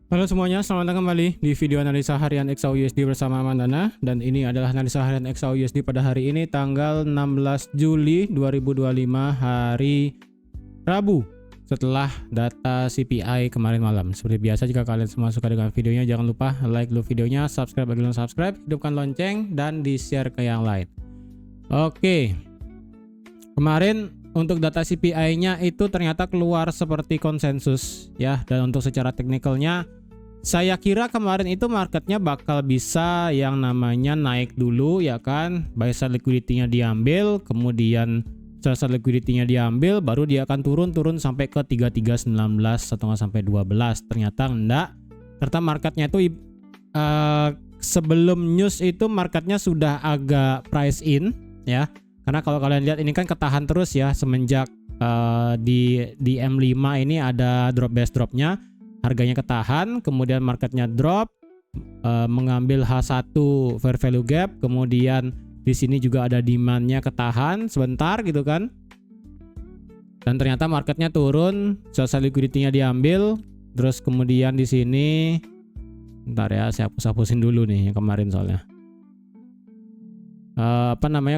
Halo semuanya, selamat datang kembali di video analisa harian XAUUSD bersama Mandana. Dan ini adalah analisa harian XAUUSD pada hari ini tanggal 16 Juli 2025 hari Rabu, setelah data CPI kemarin malam. Seperti biasa, jika kalian semua suka dengan videonya, jangan lupa like dulu videonya, subscribe bagi belum subscribe, hidupkan lonceng, dan di-share ke yang lain. Oke, kemarin untuk data CPI-nya itu ternyata keluar seperti konsensus ya. Dan untuk secara teknikalnya, saya kira kemarin itu marketnya bakal bisa yang namanya naik dulu ya kan, buy side liquidity-nya diambil, kemudian sell side liquidity-nya diambil, baru dia akan turun sampai ke 3319 atau nggak sampai 12. Ternyata enggak. Ternyata marketnya itu sebelum news itu marketnya sudah agak price in ya. Karena kalau kalian lihat ini kan ketahan terus ya semenjak di M5 ini ada drop base dropnya. Harganya ketahan, kemudian marketnya drop, mengambil H1 fair value gap, kemudian di sini juga ada demandnya ketahan sebentar gitu kan, dan ternyata marketnya turun, sell side liquidity-nya diambil, terus kemudian di sini, bentar ya, saya hapus-hapusin dulu nih yang kemarin soalnya.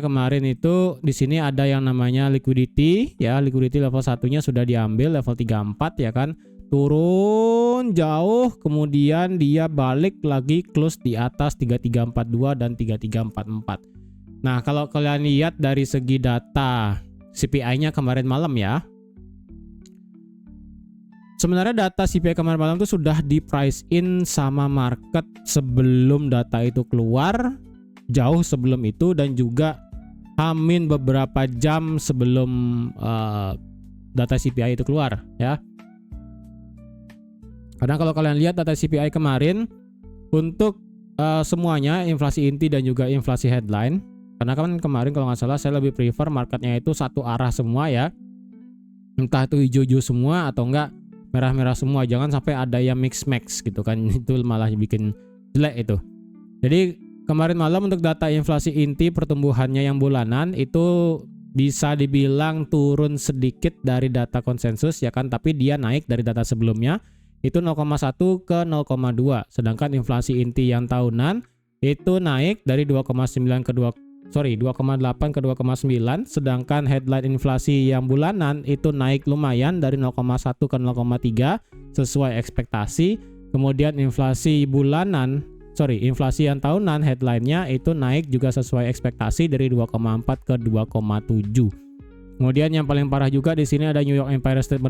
Kemarin itu di sini ada yang namanya liquidity ya, liquidity level satunya sudah diambil, level 34 ya kan. Turun jauh, kemudian dia balik lagi close di atas 3342 dan 3344. Nah, kalau kalian lihat dari segi data CPI-nya kemarin malam ya, sebenarnya data CPI kemarin malam itu sudah di price in sama market sebelum data itu keluar, jauh sebelum itu, dan juga hamin beberapa jam sebelum data CPI itu keluar ya. Karena kalau kalian lihat data CPI kemarin untuk semuanya, inflasi inti dan juga inflasi headline, karena kan kemarin kalau nggak salah saya lebih prefer marketnya itu satu arah semua ya, entah itu hijau-hijau semua atau enggak merah-merah semua, jangan sampai ada yang mix-max gitu kan, itu malah bikin jelek itu. Jadi kemarin malam untuk data inflasi inti pertumbuhannya yang bulanan itu bisa dibilang turun sedikit dari data konsensus ya kan, tapi dia naik dari data sebelumnya itu 0,1 ke 0,2. Sedangkan inflasi inti yang tahunan itu naik dari 2,8 ke 2,9, sedangkan headline inflasi yang bulanan itu naik lumayan dari 0,1 ke 0,3 sesuai ekspektasi. Kemudian inflasi yang tahunan headline-nya itu naik juga sesuai ekspektasi dari 2,4 ke 2,7. Kemudian yang paling parah juga di sini ada New York Empire State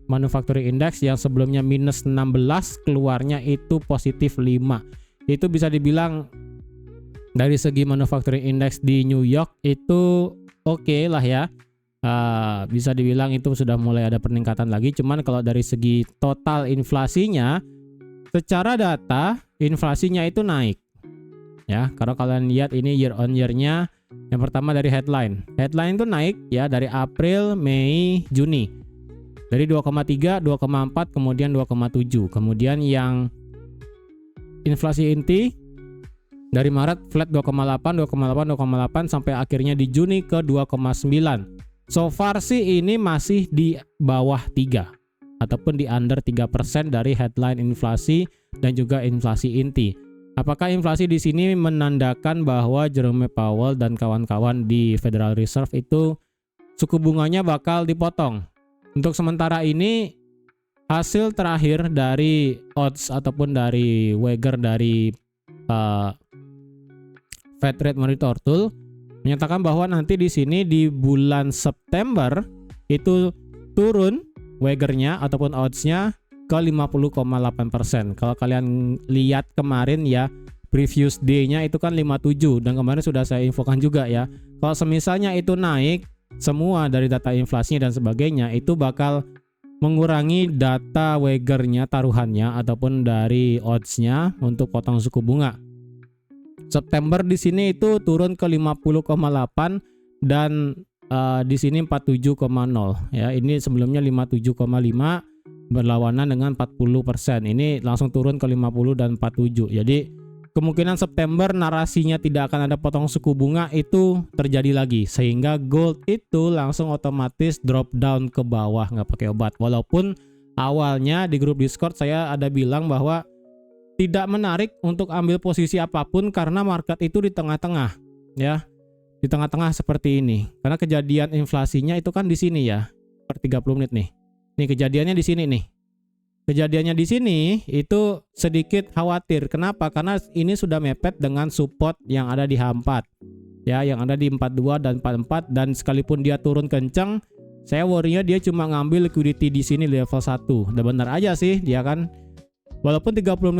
Manufacturing Index yang sebelumnya minus 16, keluarnya itu positif 5. Itu bisa dibilang dari segi manufacturing index di New York itu oke lah ya. Bisa dibilang itu sudah mulai ada peningkatan lagi. Cuman kalau dari segi total inflasinya, secara data inflasinya itu naik ya. Kalau kalian lihat ini year on year-nya, yang pertama dari headline itu naik ya dari April, Mei, Juni. Dari 2,3, 2,4, kemudian 2,7. Kemudian yang inflasi inti dari Maret flat 2,8 sampai akhirnya di Juni ke 2,9. So far sih ini masih di bawah 3 ataupun di under 3% dari headline inflasi dan juga inflasi inti. Apakah inflasi di sini menandakan bahwa Jerome Powell dan kawan-kawan di Federal Reserve itu suku bunganya bakal dipotong? Untuk sementara ini hasil terakhir dari odds ataupun dari wager dari Fed Rate Monitor Tool menyatakan bahwa nanti di sini di bulan September itu turun wagernya ataupun odds-nya ke 50,8%. Kalau kalian lihat kemarin ya, previous day-nya itu kan 57, dan kemarin sudah saya infokan juga ya. Kalau semisalnya itu naik semua dari data inflasinya dan sebagainya, itu bakal mengurangi data wagernya, taruhannya ataupun dari odds-nya untuk potong suku bunga. September di sini itu turun ke 50,8 dan di sini 47,0 ya. Ini sebelumnya 57,5 berlawanan dengan 40%. Ini langsung turun ke 50 dan 47. Jadi kemungkinan September narasinya tidak akan ada potong suku bunga itu terjadi lagi, sehingga gold itu langsung otomatis drop down ke bawah, nggak pakai obat. Walaupun awalnya di grup Discord saya ada bilang bahwa tidak menarik untuk ambil posisi apapun karena market itu di tengah-tengah, ya. Di tengah-tengah seperti ini. Karena kejadian inflasinya itu kan di sini ya. Per 30 menit nih. Nih kejadiannya di sini nih. Kejadiannya di sini itu sedikit khawatir. Kenapa? Karena ini sudah mepet dengan support yang ada di H4. Ya, yang ada di 42 dan 44, dan sekalipun dia turun kencang, saya worry-nya dia cuma ngambil liquidity di sini level 1. Udah benar aja sih dia kan. Walaupun 30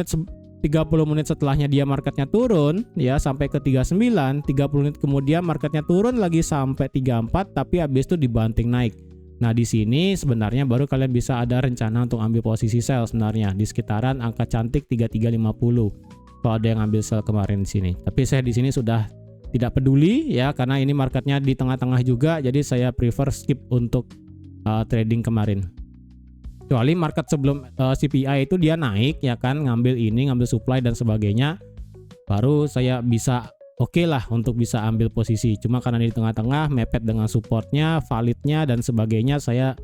menit setelahnya dia marketnya turun ya sampai ke 39, 30 menit kemudian marketnya turun lagi sampai 34, tapi habis itu dibanting naik. Nah, di sini sebenarnya baru kalian bisa ada rencana untuk ambil posisi sell sebenarnya di sekitaran angka cantik 3350. Kalau ada yang ambil sell kemarin di sini. Tapi saya di sini sudah tidak peduli ya, karena ini marketnya di tengah-tengah juga, jadi saya prefer skip untuk trading kemarin. Kecuali market sebelum CPI itu dia naik ya kan, ngambil supply dan sebagainya, baru saya bisa oke lah untuk bisa ambil posisi. Cuma karena di tengah-tengah mepet dengan supportnya, validnya dan sebagainya, saya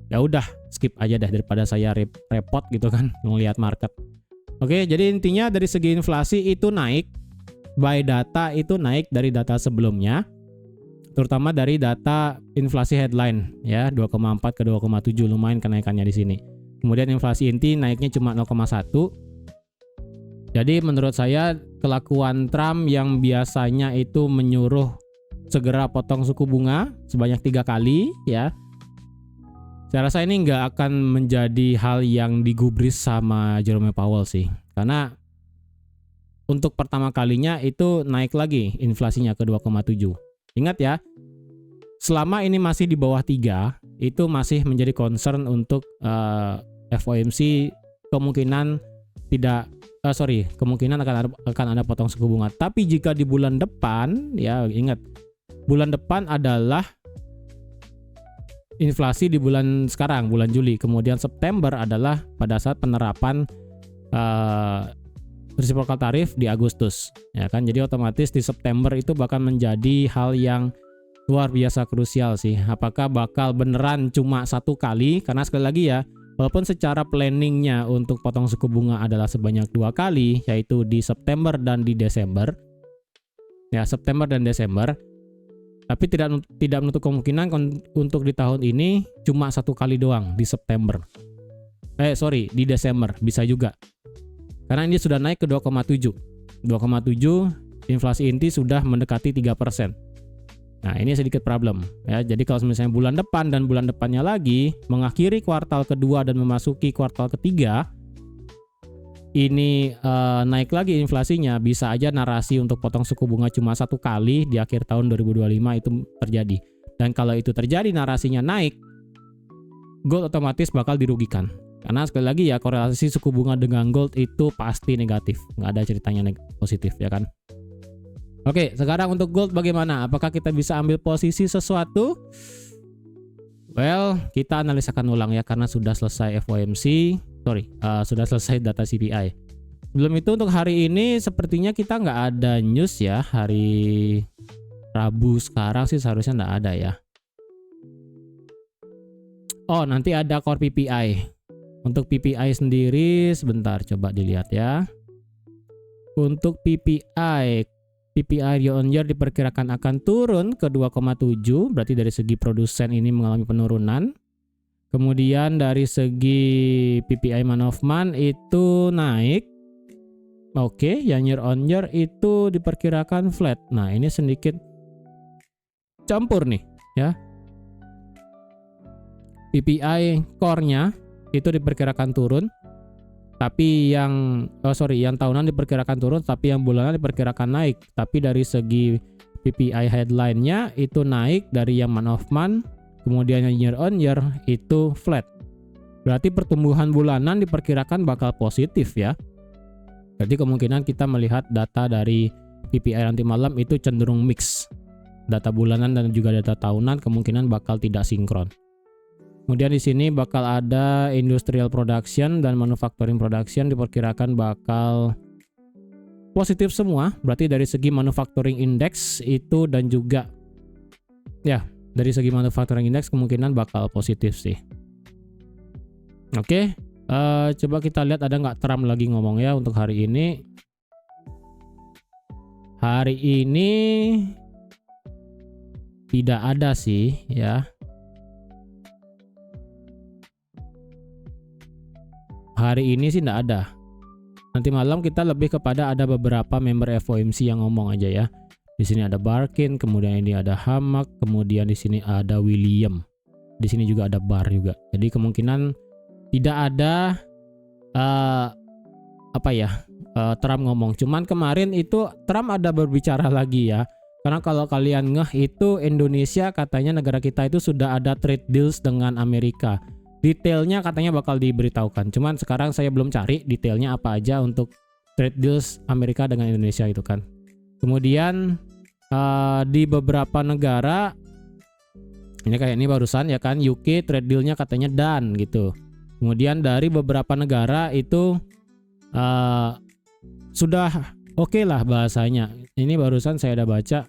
ya udah skip aja deh daripada saya repot gitu kan ngelihat market. Oke, jadi intinya dari segi inflasi itu naik, by data itu naik dari data sebelumnya, terutama dari data inflasi headline ya 2,4 ke 2,7, lumayan kenaikannya di sini. Kemudian inflasi inti naiknya cuma 0,1. Jadi menurut saya kelakuan Trump yang biasanya itu menyuruh segera potong suku bunga sebanyak 3 kali ya, saya rasa ini nggak akan menjadi hal yang digubris sama Jerome Powell sih, karena untuk pertama kalinya itu naik lagi inflasinya ke 2,7. Ingat ya, selama ini masih di bawah 3, itu masih menjadi concern untuk FOMC kemungkinan kemungkinan akan ada potong suku bunga. Tapi jika di bulan depan, ya ingat, bulan depan adalah inflasi di bulan sekarang, bulan Juli. Kemudian September adalah pada saat penerapan reciprocal tarif di Agustus, ya kan. Jadi otomatis di September itu bakal menjadi hal yang luar biasa krusial sih. Apakah bakal beneran cuma 1 kali? Karena sekali lagi ya, walaupun secara planningnya untuk potong suku bunga adalah sebanyak 2 kali, yaitu di September dan di Desember, ya September dan Desember, tapi tidak menutup kemungkinan untuk di tahun ini cuma 1 kali doang di September. Di Desember bisa juga. Karena ini sudah naik ke 2,7. 2,7 inflasi inti sudah mendekati 3%. Nah, ini sedikit problem ya. Jadi kalau misalnya bulan depan dan bulan depannya lagi mengakhiri kuartal kedua dan memasuki kuartal ketiga, ini naik lagi inflasinya, bisa aja narasi untuk potong suku bunga cuma 1 kali di akhir tahun 2025 itu terjadi. Dan kalau itu terjadi narasinya naik, gold otomatis bakal dirugikan. Karena sekali lagi ya, korelasi suku bunga dengan gold itu pasti negatif, nggak ada ceritanya positif ya kan. Oke, sekarang untuk gold bagaimana? Apakah kita bisa ambil posisi sesuatu? Well, kita analisakan ulang ya, karena sudah selesai sudah selesai data CPI. Sebelum itu untuk hari ini sepertinya kita nggak ada news ya. Hari Rabu sekarang sih seharusnya nggak ada ya. Oh, nanti ada core PPI. Untuk PPI sendiri sebentar coba dilihat ya. Untuk PPI year on year diperkirakan akan turun ke 2,7, berarti dari segi produsen ini mengalami penurunan. Kemudian dari segi PPI month of month itu naik. Oke, yang year on year itu diperkirakan flat. Nah, ini sedikit campur nih ya. PPI core-nya itu diperkirakan turun, tapi yang tahunan diperkirakan turun, tapi yang bulanan diperkirakan naik. Tapi dari segi PPI headline-nya itu naik dari yang month of month, kemudian yang year on year itu flat. Berarti pertumbuhan bulanan diperkirakan bakal positif ya. Jadi kemungkinan kita melihat data dari PPI nanti malam itu cenderung mix. Data bulanan dan juga data tahunan kemungkinan bakal tidak sinkron. Kemudian di sini bakal ada industrial production dan manufacturing production diperkirakan bakal positif semua. Berarti dari segi manufacturing index itu dan juga ya dari segi manufacturing index kemungkinan bakal positif sih. Oke, coba kita lihat ada nggak Trump lagi ngomong ya untuk hari ini. Hari ini tidak ada sih ya. Hari ini sih tidak ada. Nanti malam kita lebih kepada ada beberapa member FOMC yang ngomong aja ya. Di sini ada Barkin, kemudian ini ada Hamak, kemudian di sini ada William. Di sini juga ada Bar juga. Jadi kemungkinan tidak ada Trump ngomong. Cuman kemarin itu Trump ada berbicara lagi ya. Karena kalau kalian ngeh itu Indonesia katanya negara kita itu sudah ada trade deals dengan Amerika. Detailnya katanya bakal diberitahukan. Cuman sekarang saya belum cari detailnya apa aja untuk trade deals Amerika dengan Indonesia itu kan. Kemudian di beberapa negara ini kayak ini barusan ya kan, UK trade dealnya katanya done gitu. Kemudian dari beberapa negara itu sudah oke lah bahasanya. Ini barusan saya udah baca.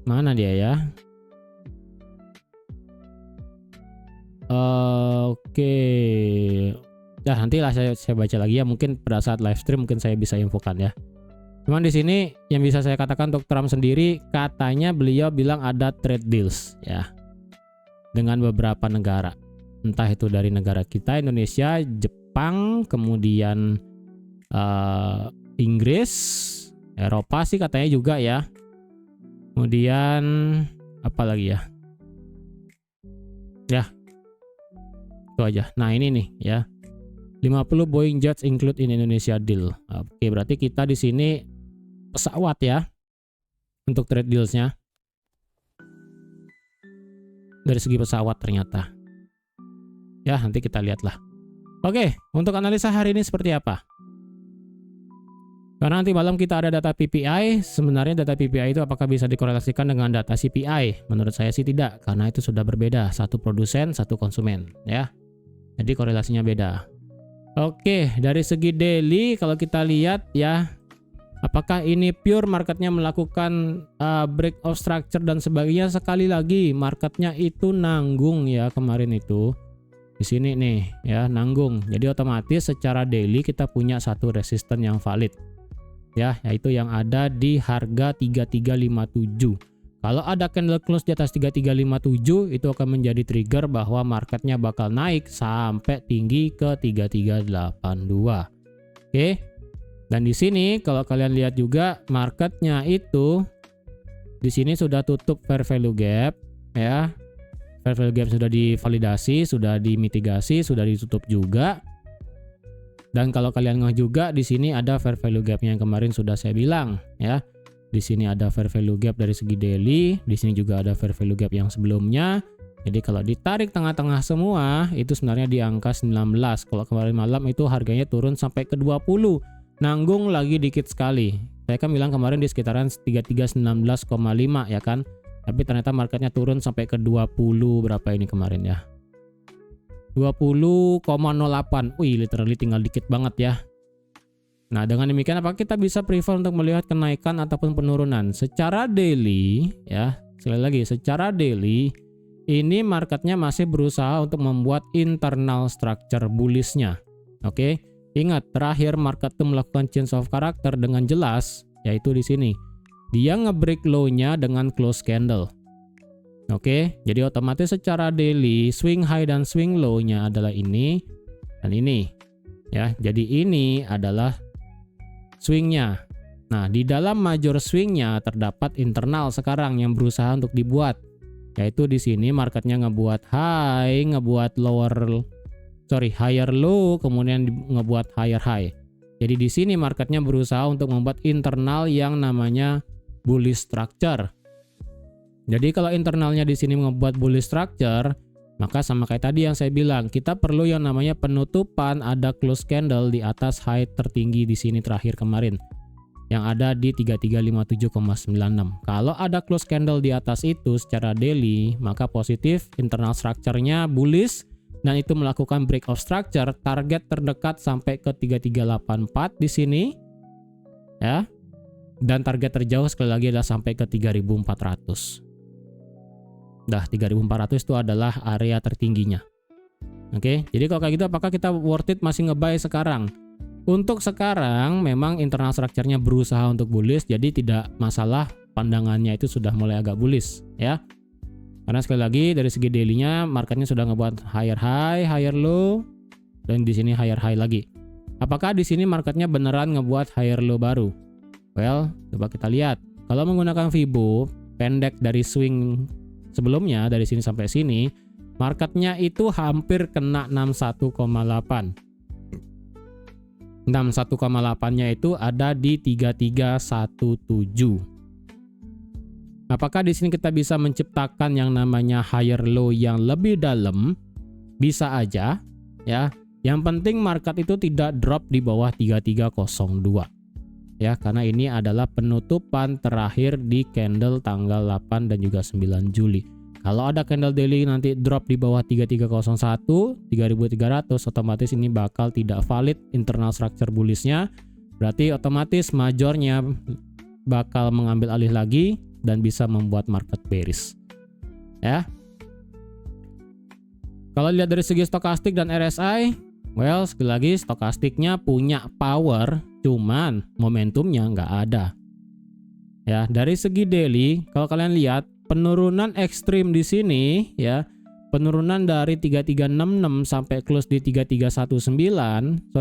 Mana dia ya? Oke. Ya nantilah saya baca lagi ya, mungkin pada saat live stream mungkin saya bisa infokan ya. Cuman di sini yang bisa saya katakan untuk Trump sendiri, katanya beliau bilang ada trade deals ya dengan beberapa negara. Entah itu dari negara kita Indonesia, Jepang, kemudian Inggris, Eropa sih katanya juga ya. Kemudian apa lagi ya? Ya. Itu aja. Nah, ini nih ya. 50 Boeing jets include in Indonesia deal. Oke, berarti kita di sini pesawat ya untuk trade dealsnya. Dari segi pesawat ternyata. Ya, nanti kita lihatlah. Oke, untuk analisa hari ini seperti apa? Karena nanti malam kita ada data PPI, sebenarnya data PPI itu apakah bisa dikorelasikan dengan data CPI? Menurut saya sih tidak, karena itu sudah berbeda. Satu produsen, satu konsumen ya. Jadi korelasinya beda. Oke, dari segi daily kalau kita lihat ya, apakah ini pure marketnya melakukan break of structure dan sebagainya? Sekali lagi marketnya itu nanggung ya kemarin itu. Di sini nih ya nanggung. Jadi otomatis secara daily kita punya satu resisten yang valid. Ya, yaitu yang ada di harga 3357. Kalau ada candle close di atas 3357 itu akan menjadi trigger bahwa marketnya bakal naik sampai tinggi ke 3382. Oke. Dan di sini kalau kalian lihat juga marketnya itu di sini sudah tutup fair value gap ya. Fair value gap sudah divalidasi, sudah dimitigasi, sudah ditutup juga. Dan kalau kalian ngeh juga di sini ada fair value gapnya yang kemarin sudah saya bilang ya. Di sini ada fair value gap dari segi daily, di sini juga ada fair value gap yang sebelumnya. Jadi kalau ditarik tengah-tengah semua itu sebenarnya di angka 19. Kalau kemarin malam itu harganya turun sampai ke 20. Nanggung lagi dikit sekali. Saya kan bilang kemarin di sekitaran 3319,5 ya kan. Tapi ternyata marketnya turun sampai ke 20 berapa ini kemarin ya. 20,08. Wih, literally tinggal dikit banget ya. Nah, dengan demikian apakah kita bisa prefer untuk melihat kenaikan ataupun penurunan? Secara daily ya, sekali lagi secara daily ini marketnya masih berusaha untuk membuat internal structure bullish-nya. Oke. Ingat, terakhir market itu melakukan change of character dengan jelas yaitu di sini. Dia nge-break low-nya dengan close candle. Oke, jadi otomatis secara daily swing high dan swing low-nya adalah ini dan ini. Ya, jadi ini adalah swingnya. Nah, di dalam major swingnya terdapat internal sekarang yang berusaha untuk dibuat. Yaitu di sini marketnya ngebuat high, ngebuat higher low, kemudian ngebuat higher high. Jadi di sini marketnya berusaha untuk membuat internal yang namanya bullish structure. Jadi kalau internalnya di sini ngebuat bullish structure, maka sama kayak tadi yang saya bilang, kita perlu yang namanya penutupan ada close candle di atas high tertinggi di sini terakhir kemarin yang ada di 3357,96. Kalau ada close candle di atas itu secara daily, maka positif internal structure-nya bullish dan itu melakukan break of structure, target terdekat sampai ke 3384 di sini. Ya. Dan target terjauh sekali lagi adalah sampai ke 3400. Dah 3.400 itu adalah area tertingginya. Oke, jadi kalau kayak gitu apakah kita worth it masih nge-buy sekarang? Untuk sekarang memang internal structure-nya berusaha untuk bullish, jadi tidak masalah, pandangannya itu sudah mulai agak bullish ya. Karena sekali lagi dari segi daily-nya marketnya sudah ngebuat higher high, higher low, dan di sini higher high lagi. Apakah di sini marketnya beneran ngebuat higher low baru? Well, coba kita lihat. Kalau menggunakan Fibo pendek dari swing sebelumnya dari sini sampai sini, marketnya itu hampir kena 61,8. 61,8-nya itu ada di 3317. Apakah di sini kita bisa menciptakan yang namanya higher low yang lebih dalam? Bisa aja ya. Yang penting market itu tidak drop di bawah 3302. Ya, karena ini adalah penutupan terakhir di candle tanggal 8 dan juga 9 Juli. Kalau ada candle daily nanti drop di bawah 3301, 3300, otomatis ini bakal tidak valid internal structure bullish-nya. Berarti otomatis majornya bakal mengambil alih lagi dan bisa membuat market bearish. Ya. Kalau lihat dari segi stokastik dan RSI, well, sekali lagi stokastiknya punya power, cuman momentumnya nggak ada. Ya, dari segi daily, kalau kalian lihat penurunan ekstrim di sini ya, penurunan dari 3366 sampai close di 3320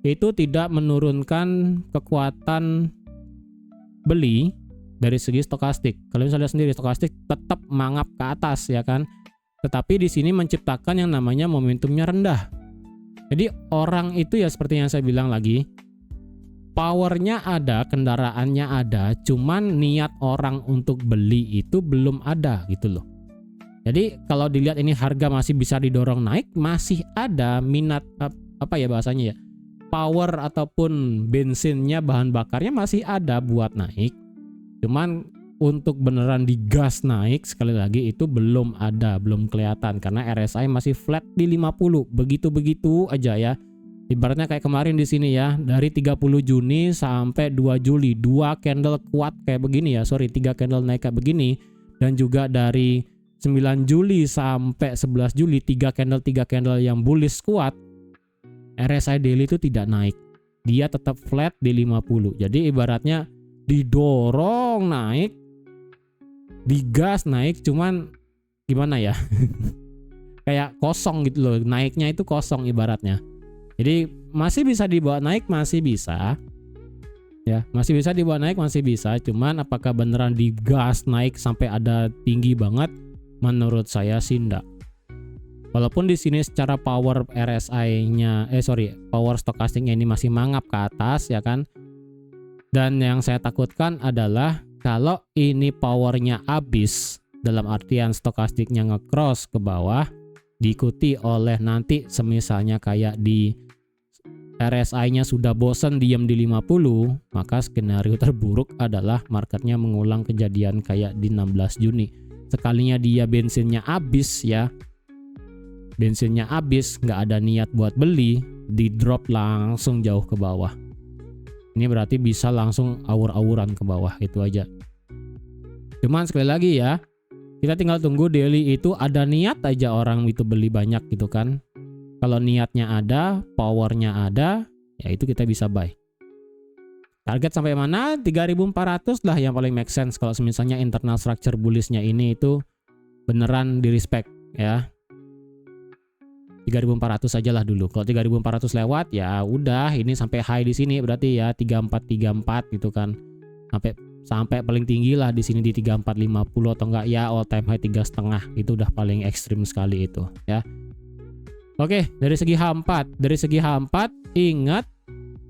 itu tidak menurunkan kekuatan beli dari segi stokastik. Kalian bisa lihat sendiri stokastik tetap mangap ke atas ya kan. Tetapi di sini menciptakan yang namanya momentumnya rendah. Jadi orang itu ya seperti yang saya bilang lagi, powernya ada, kendaraannya ada, cuman niat orang untuk beli itu belum ada gitu loh. Jadi kalau dilihat ini harga masih bisa didorong naik, masih ada minat apa ya bahasanya ya, power ataupun bensinnya, bahan bakarnya masih ada buat naik. Cuman untuk beneran digas naik sekali lagi itu belum ada, belum kelihatan karena RSI masih flat di 50, begitu-begitu aja ya. Ibaratnya kayak kemarin di sini ya, dari 30 Juni sampai 2 Juli, 2 candle kuat kayak begini ya, 3 candle naik kayak begini, dan juga dari 9 Juli sampai 11 Juli 3 candle yang bullish kuat, RSI daily itu tidak naik. Dia tetap flat di 50. Jadi ibaratnya didorong naik, digas naik, cuman gimana ya? Kayak kosong gitu loh, naiknya itu kosong ibaratnya. Jadi masih bisa dibawa naik, masih bisa. Ya, masih bisa dibawa naik, masih bisa. Cuman apakah beneran digas naik sampai ada tinggi banget? Menurut saya sih enggak. Walaupun di sini secara power RSI-nya, power stokastiknya ini masih mangap ke atas ya kan. Dan yang saya takutkan adalah kalau ini powernya habis, dalam artian stokastiknya nge-cross ke bawah, diikuti oleh nanti semisalnya kayak di RSI-nya sudah bosen diam di 50, maka skenario terburuk adalah marketnya mengulang kejadian kayak di 16 Juni. Sekalinya dia bensinnya habis ya, bensinnya habis, nggak ada niat buat beli, di drop langsung jauh ke bawah. Ini berarti bisa langsung awur-awuran ke bawah, itu aja. Cuman sekali lagi ya, kita tinggal tunggu daily itu ada niat aja orang itu beli banyak gitu kan. Kalau niatnya ada, powernya ada, ya itu kita bisa buy. Target sampai mana? 3.400 lah yang paling make sense kalau misalnya internal structure bullish-nya ini itu beneran di respect ya. 3.400 aja lah dulu. Kalau 3.400 lewat ya udah, ini sampai high di sini berarti ya 3434 gitu kan. Sampai paling tinggi lah di sini di 3450 atau enggak ya all time high 3,5. Itu udah paling ekstrim sekali itu ya. Oke, dari segi H4, ingat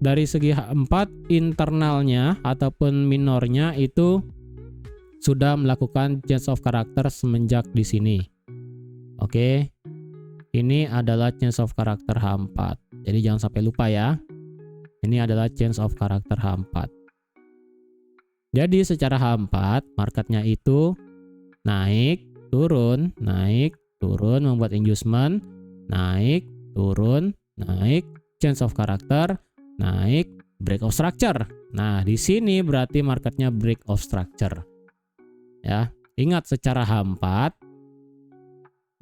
dari segi H4 internalnya ataupun minornya itu sudah melakukan change of character semenjak di sini. Oke. Ini adalah change of character H4. Jadi jangan sampai lupa ya. Ini adalah change of character H4. Jadi secara H4 marketnya itu naik, turun, membuat inducement, naik, turun, naik, change of character, naik, break of structure. Nah, di sini berarti marketnya break of structure. Ya. Ingat secara H4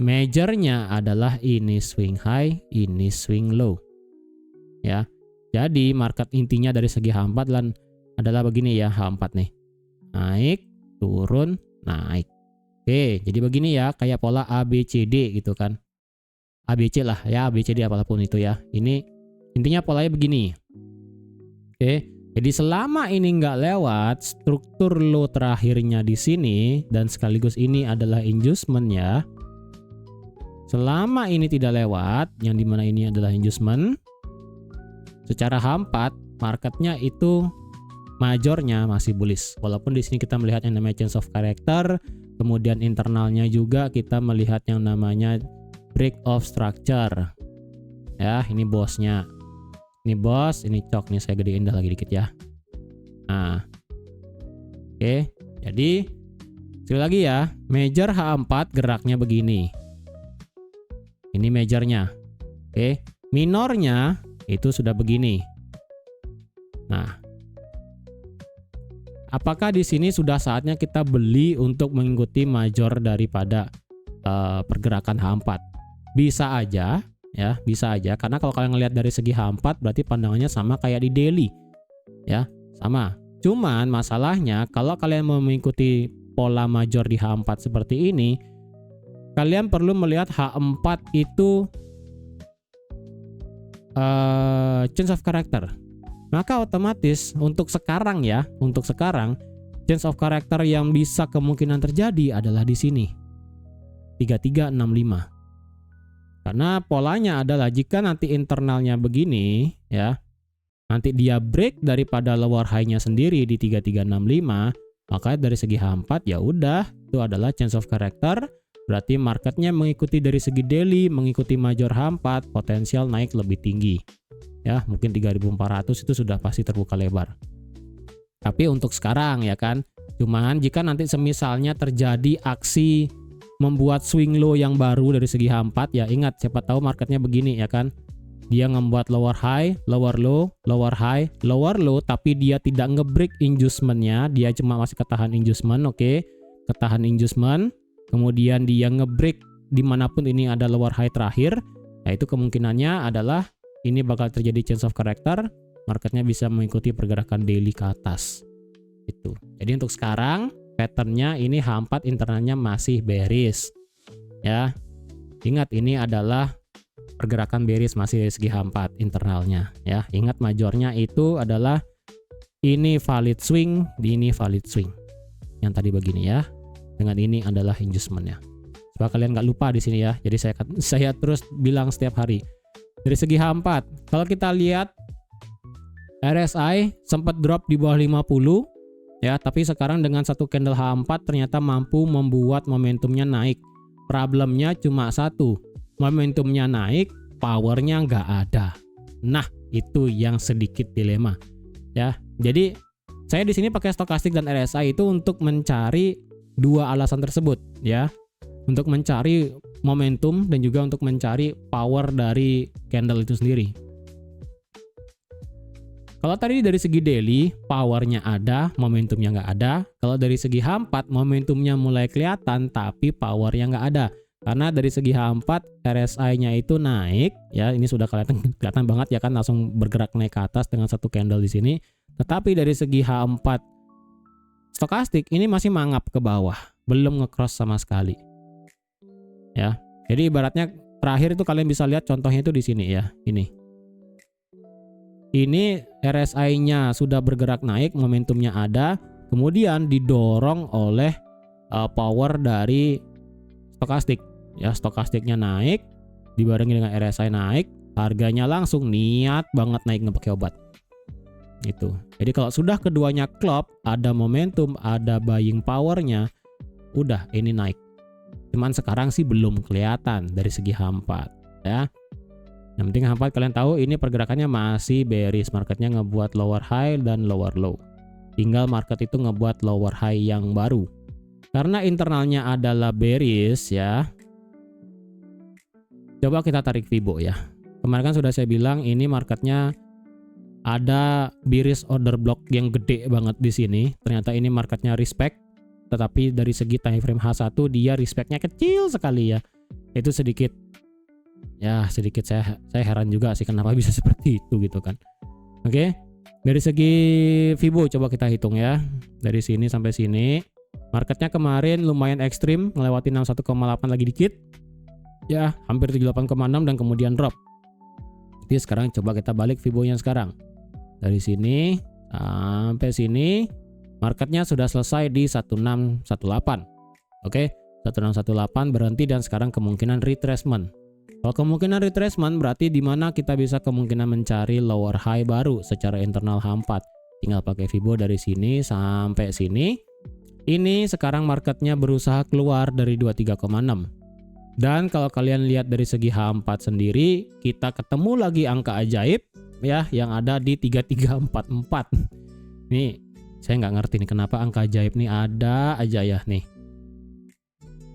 majornya adalah ini swing high, ini swing low. Ya. Jadi market intinya dari segi H4 adalah begini ya, H4 nih. Naik, turun, naik. Oke, jadi begini ya, kayak pola ABCD gitu kan. ABC lah ya, ABCD apapun itu ya. Ini intinya polanya begini. Oke, jadi selama ini nggak lewat struktur low terakhirnya di sini dan sekaligus ini adalah inducement ya. Selama ini tidak lewat, yang dimana ini adalah inducement, secara H4 marketnya itu majornya masih bullish. Walaupun di sini kita melihat yang namanya change of character, kemudian internalnya juga kita melihat yang namanya break of structure. Ya, ini bosnya. Ini bos, ini cok nih, saya gedein dah lagi dikit ya. Nah. Oke, jadi sekali lagi ya, major H4 geraknya begini. Ini majornya. Oke, minornya itu sudah begini. Nah, apakah di sini sudah saatnya kita beli untuk mengikuti major daripada pergerakan H4? Bisa aja ya, bisa aja, karena kalau kalian ngelihat dari segi H4 berarti pandangannya sama kayak di daily. Ya, sama. Cuman masalahnya kalau kalian mau mengikuti pola major di H4 seperti ini, kalian perlu melihat H4 itu change of character. Maka otomatis untuk sekarang ya, untuk sekarang change of character yang bisa kemungkinan terjadi adalah di sini. 3365. Karena polanya adalah jika nanti internalnya begini ya, nanti dia break daripada lower high-nya sendiri di 3365, maka dari segi H4 ya udah, itu adalah change of character. Berarti marketnya mengikuti dari segi daily, mengikuti major H4, potensial naik lebih tinggi. Ya, mungkin 3400 itu sudah pasti terbuka lebar. Tapi untuk sekarang ya kan, cuman jika nanti semisalnya terjadi aksi membuat swing low yang baru dari segi H4, ya ingat, siapa tahu marketnya begini ya kan. Dia membuat lower high, lower low, lower high, lower low, tapi dia tidak ngebreak inducement-nya, dia cuma masih ketahan inducement, oke. Ketahan inducement. Kemudian dia ngebreak dimanapun ini ada lower high terakhir, nah itu kemungkinannya adalah ini bakal terjadi change of character, marketnya bisa mengikuti pergerakan daily ke atas. Itu. Jadi untuk sekarang patternnya ini H4 internalnya masih bearish. Ya, ingat ini adalah pergerakan bearish masih dari segi H4 internalnya. Ya, ingat majornya itu adalah ini valid swing, ini valid swing. Yang tadi begini ya. Dengan ini adalah inducement-nya. Supaya kalian nggak lupa di sini ya. Jadi saya terus bilang setiap hari. Dari segi H4, kalau kita lihat RSI sempat drop di bawah 50 ya, tapi sekarang dengan satu candle H4 ternyata mampu membuat momentumnya naik. Problemnya cuma satu. Momentumnya naik, powernya nggak ada. Nah, itu yang sedikit dilema. Ya. Jadi saya di sini pakai stokastik dan RSI itu untuk mencari dua alasan tersebut ya, untuk mencari momentum dan juga untuk mencari power dari candle itu sendiri. Kalau tadi dari segi daily powernya ada, momentumnya nggak ada. Kalau dari segi H4 momentumnya mulai kelihatan tapi powernya nggak ada. Karena dari segi H4 RSI-nya itu naik ya, ini sudah kelihatan banget ya kan, langsung bergerak naik ke atas dengan satu candle di sini. Tetapi dari segi H4 stokastik ini masih mangap ke bawah, belum nge-cross sama sekali. Ya. Jadi ibaratnya terakhir itu kalian bisa lihat contohnya itu di sini ya, ini. Ini RSI-nya sudah bergerak naik, momentumnya ada, kemudian didorong oleh power dari stokastik. Ya, stokastiknya naik, dibarengi dengan RSI naik, harganya langsung niat banget naik nggak pakai obat. Itu. Jadi kalau sudah keduanya klop, ada momentum, ada buying powernya, udah ini naik. Cuman sekarang sih belum kelihatan dari segi H4 ya. Yang penting H4 kalian tahu ini pergerakannya masih bearish, marketnya ngebuat lower high dan lower low. Tinggal market itu ngebuat lower high yang baru. Karena internalnya adalah bearish ya. Coba kita tarik Fibo ya. Kemarin kan sudah saya bilang ini marketnya ada bearish order block yang gede banget di sini. Ternyata ini marketnya respect, tetapi dari segi time frame H1 dia respect-nya kecil sekali ya. Itu sedikit saya heran juga sih kenapa bisa seperti itu gitu kan. Oke. Dari segi Fibo coba kita hitung ya. Dari sini sampai sini. Marketnya kemarin lumayan ekstrim, melewati 61,8 lagi dikit. Ya, hampir 78,6 dan kemudian drop. Jadi sekarang coba kita balik Fibo-nya sekarang. Dari sini sampai sini marketnya sudah selesai di 1618. Oke, 1618 berhenti dan sekarang kemungkinan retracement. Kalau kemungkinan retracement berarti di mana kita bisa kemungkinan mencari lower high baru secara internal H4. Tinggal pakai Fibo dari sini sampai sini. Ini sekarang marketnya berusaha keluar dari 23,6. Dan kalau kalian lihat dari segi H4 sendiri, kita ketemu lagi angka ajaib ya yang ada di 3344. Nih, saya nggak ngerti nih kenapa angka ajaib nih ada aja ya nih.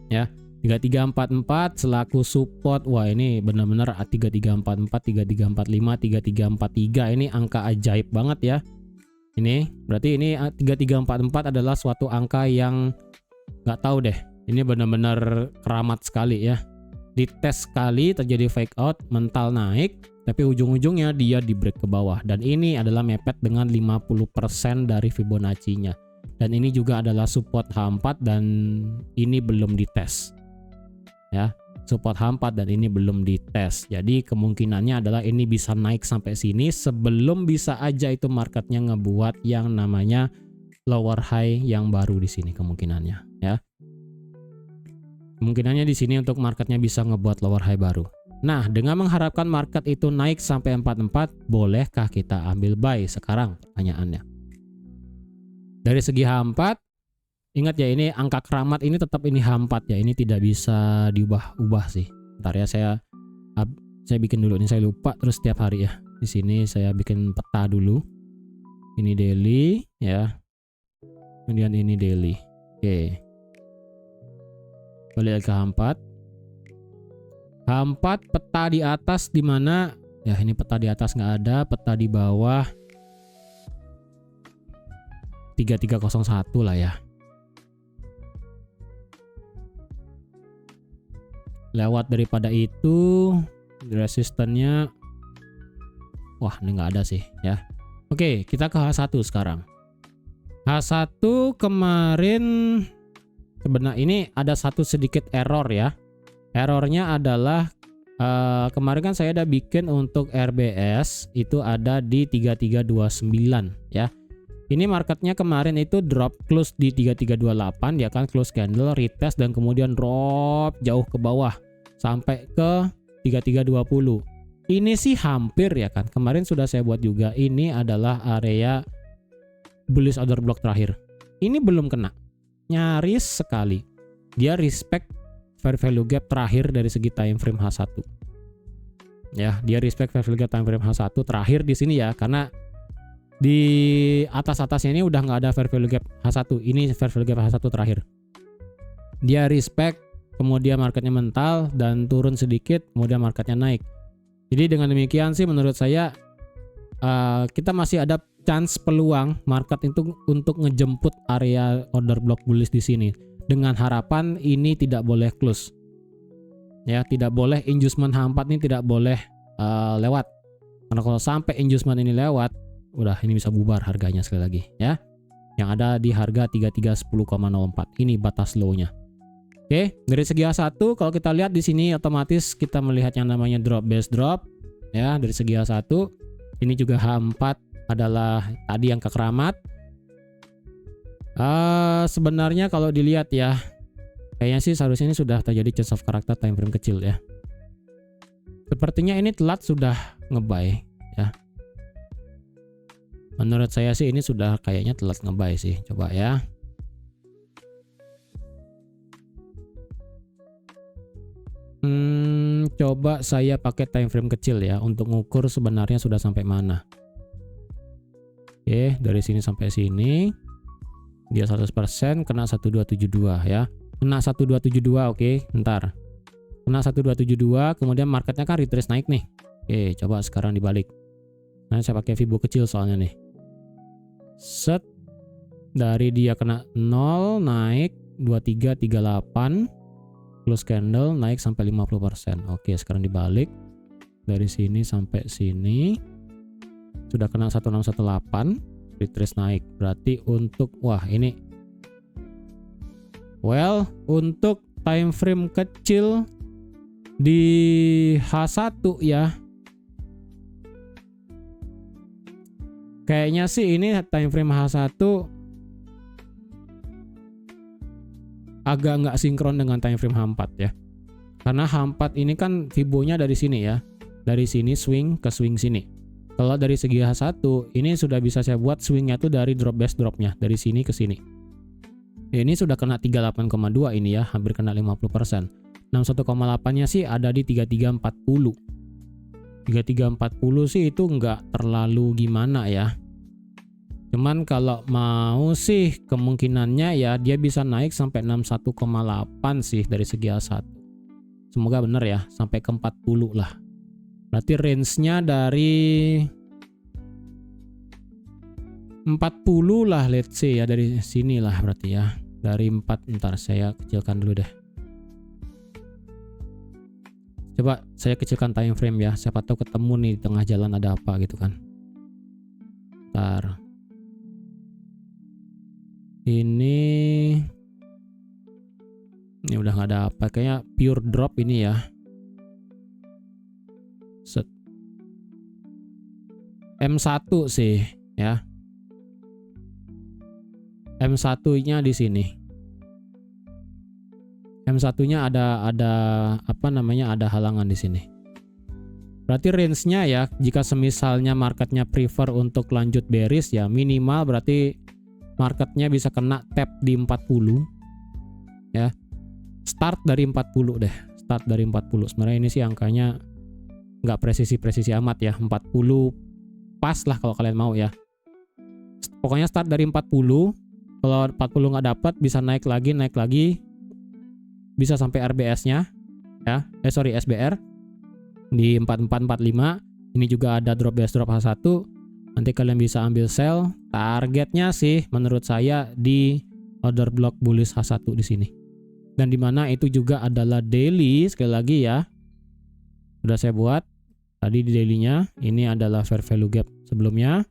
Ya, 3344 selaku support. Wah, ini benar-benar 3344, 3345, 3343 ini angka ajaib banget ya. Ini berarti ini 3344 adalah suatu angka yang nggak tahu deh. Ini benar-benar keramat sekali ya. Dites sekali terjadi fake out, mental naik, tapi ujung-ujungnya dia di break ke bawah. Dan ini adalah mepet dengan 50% dari Fibonacci-nya. Dan ini juga adalah support H4 dan ini belum dites. Ya, support H4 dan ini belum dites. Jadi kemungkinannya adalah ini bisa naik sampai sini sebelum bisa aja itu marketnya ngebuat yang namanya lower high yang baru di sini kemungkinannya ya. Kemungkinannya di sini untuk marketnya bisa ngebuat lower high baru. Nah, dengan mengharapkan market itu naik sampai 44, bolehkah kita ambil buy sekarang? Pertanyaannya. Dari segi H4, ingat ya ini angka keramat ini tetap ini H4 ya. Ini tidak bisa diubah-ubah sih. Bentar ya saya bikin dulu ini, saya lupa terus setiap hari ya. Di sini saya bikin peta dulu. Ini daily ya. Kemudian ini daily. Oke. Balik ke H4. H4 peta di atas di mana? Ya ini peta di atas nggak ada, peta di bawah 3301 lah ya. Lewat daripada itu resistannya, wah ini nggak ada sih ya. Oke, kita ke H1 sekarang. H1 kemarin sebenarnya ini ada satu sedikit error ya. Errornya adalah kemarin kan saya udah bikin untuk RBS itu ada di 3329 ya. Ini marketnya kemarin itu drop close di 3328 ya kan, close candle retest dan kemudian drop jauh ke bawah sampai ke 3320. Ini sih hampir ya kan. Kemarin sudah saya buat juga, ini adalah area bullish order block terakhir. Ini belum kena. Nyaris sekali. Dia respect fair value gap terakhir dari segi time frame H1. Ya, dia respect fair value gap time frame H1 terakhir di sini ya, karena di atas-atasnya ini udah nggak ada fair value gap H1. Ini fair value gap H1 terakhir. Dia respect, kemudian marketnya mental dan turun sedikit, kemudian marketnya naik. Jadi dengan demikian sih menurut saya kita masih ada chance peluang market itu untuk ngejemput area order block bullish di sini. Dengan harapan ini tidak boleh close. Ya, tidak boleh inducement H4 ini tidak boleh lewat. Karena kalau sampai inducement ini lewat, udah ini bisa bubar harganya sekali lagi ya. Yang ada di harga 3310,04. Ini batas low-nya. Oke, dari segi H1 kalau kita lihat di sini otomatis kita melihat yang namanya drop base drop ya dari segi H1. Ini juga H4 adalah tadi angka keramat. Sebenarnya kalau dilihat ya, kayaknya sih seharusnya ini sudah terjadi change of character time frame kecil ya. Sepertinya ini telat sudah nge-buy ya. Menurut saya sih ini sudah kayaknya telat nge-buy sih. Coba ya. Coba saya pakai time frame kecil ya untuk ngukur sebenarnya sudah sampai mana. Oke, dari sini sampai sini dia 100% kena 1272 ya. Kena 1272, oke, ntar. Kena 1272, kemudian marketnya kan retrace naik nih. Oke, coba sekarang dibalik. Nah, saya pakai Fibo kecil soalnya nih. Set. Dari dia kena 0 naik 2338 close candle naik sampai 50%. Oke, sekarang dibalik. Dari sini sampai sini sudah kena 1618, retrace naik. Berarti untuk ini untuk time frame kecil di H1 ya. Kayaknya sih ini time frame H1 agak nggak sinkron dengan time frame H4 ya. Karena H4 ini kan Fibonya dari sini ya. Dari sini swing ke swing sini. Kalau dari segi H1 ini sudah bisa saya buat swingnya tuh dari drop base dropnya. Dari sini ke sini. Ini sudah kena 38,2 ini ya. Hampir kena 50%. 61,8 nya sih ada di 3340. 3340 sih itu nggak terlalu gimana ya. Cuman kalau mau sih kemungkinannya ya dia bisa naik sampai 61,8 sih dari segi A1. Semoga benar ya, sampai ke 40 lah. Berarti range-nya dari 40 lah let's say ya, dari sini lah berarti ya. Dari 4, ntar saya kecilkan dulu deh. Coba saya kecilkan time frame ya, siapa tahu ketemu nih di tengah jalan ada apa gitu kan. Ntar. Ini udah nggak ada apa, kayaknya pure drop ini ya. Set. M1 sih ya. M1-nya di sini. M1-nya ada apa namanya, ada halangan di sini. Berarti range-nya ya, jika semisalnya marketnya prefer untuk lanjut bearish ya, minimal berarti marketnya bisa kena tap di 40 ya. Start dari 40 deh. Start dari 40. Sebenarnya ini sih angkanya nggak presisi amat ya. 40 pas lah kalau kalian mau ya. Pokoknya start dari 40. Kalau 40 nggak dapat bisa naik lagi. Bisa sampai RBS-nya ya. SBR di 4445. Ini juga ada drop base drop H1. Nanti kalian bisa ambil sell. Targetnya sih menurut saya di order block bullish H1 di sini. Dan dimana itu juga adalah daily, sekali lagi ya. Sudah saya buat tadi di daily-nya. Ini adalah fair value gap sebelumnya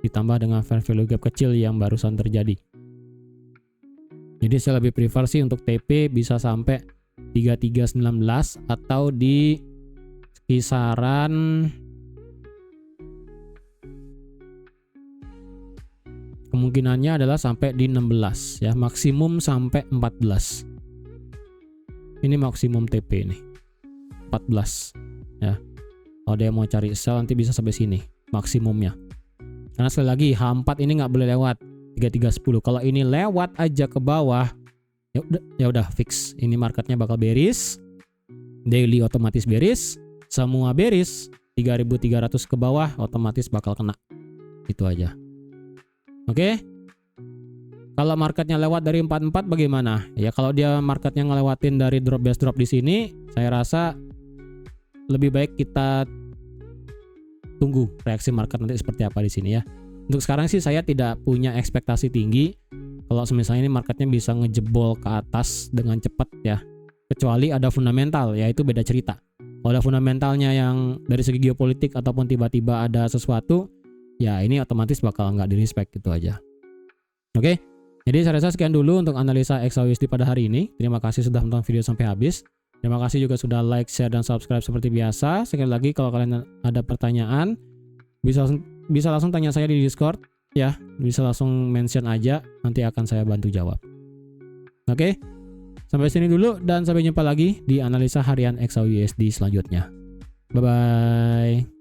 ditambah dengan fair value gap kecil yang barusan terjadi. Jadi saya lebih prefer sih untuk TP bisa sampai 3319 atau di kisaran kemungkinannya adalah sampai di 16 ya, maksimum sampai 14. Ini maksimum TP nih. 14 ya. Kalau dia mau cari sell nanti bisa sampai sini maksimumnya. Karena sekali lagi H4 ini nggak boleh lewat 3310. Kalau ini lewat aja ke bawah ya udah fix. Ini marketnya bakal bearish. Daily otomatis bearish. Semua bearish. 3300 ke bawah otomatis bakal kena. Itu aja. Oke. Kalau marketnya lewat dari 44 bagaimana? Ya kalau dia marketnya ngelewatin dari drop base drop di sini, saya rasa lebih baik kita tunggu reaksi market nanti seperti apa di sini ya. Untuk sekarang sih saya tidak punya ekspektasi tinggi kalau misalnya ini marketnya bisa ngejebol ke atas dengan cepat ya. Kecuali ada fundamental, ya itu beda cerita. Kalau ada fundamentalnya yang dari segi geopolitik ataupun tiba-tiba ada sesuatu, ya ini otomatis bakal nggak di respect gitu aja. Oke, jadi saya rasa sekian dulu untuk analisa XAUSD pada hari ini. Terima kasih sudah menonton video sampai habis. Terima kasih juga sudah like, share, dan subscribe seperti biasa. Sekali lagi kalau kalian ada pertanyaan bisa langsung tanya saya di Discord ya, bisa langsung mention aja, nanti akan saya bantu jawab. Oke, sampai sini dulu dan sampai jumpa lagi di analisa harian XAUSD selanjutnya. Bye bye.